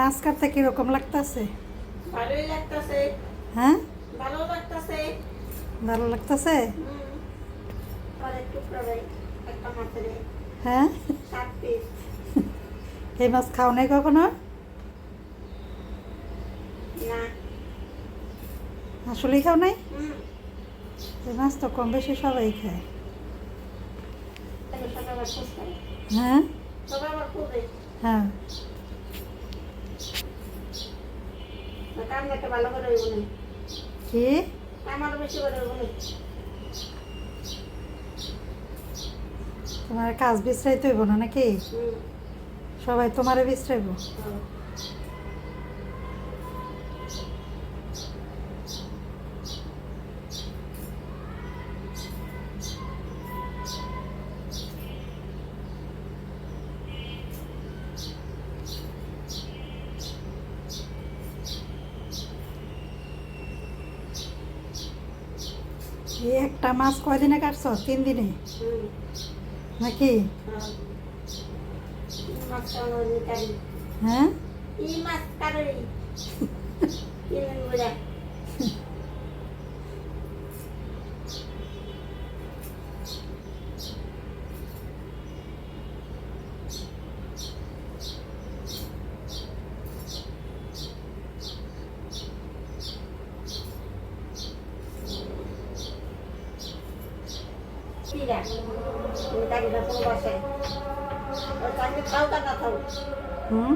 মাছ কাটতে কিরকম লাগতেছে? ভালোই লাগতেছে। হ্যাঁ, ভালো লাগতেছে। ভালো লাগতেছে। পরে টুকরা ভাই একটা মাছের হ্যাঁ, 7 পিস। এই মাছ খাও নাই কখনো? না। আসলেই খাও নাই? হুম। এই মাছ তো কম বেশি সবাই খায়। তাহলে সবাই আবার খুঁজ করে। হ্যাঁ, সবাই আবার খুঁজে। হ্যাঁ। কামটা একটা ভালো করে হইব না। কি? আমারও বেশি করে হইব না। তোমার কাজ বিশ্রাইতে হইব না নাকি? হুম। সবাই তোমারে বিশ্রাইব? হ্যাঁ। এই একটা মাছ কয়দিনে কাটছো? 3 দিনে হুম। নাকি? হ্যাঁ। মাছ খাওয়ানো কারি। হ্যাঁ, মাছ কারি। বুঝা। Tidak, minta kita perlu bahasa. Kalau kami tahu kan tak tahu. হুম।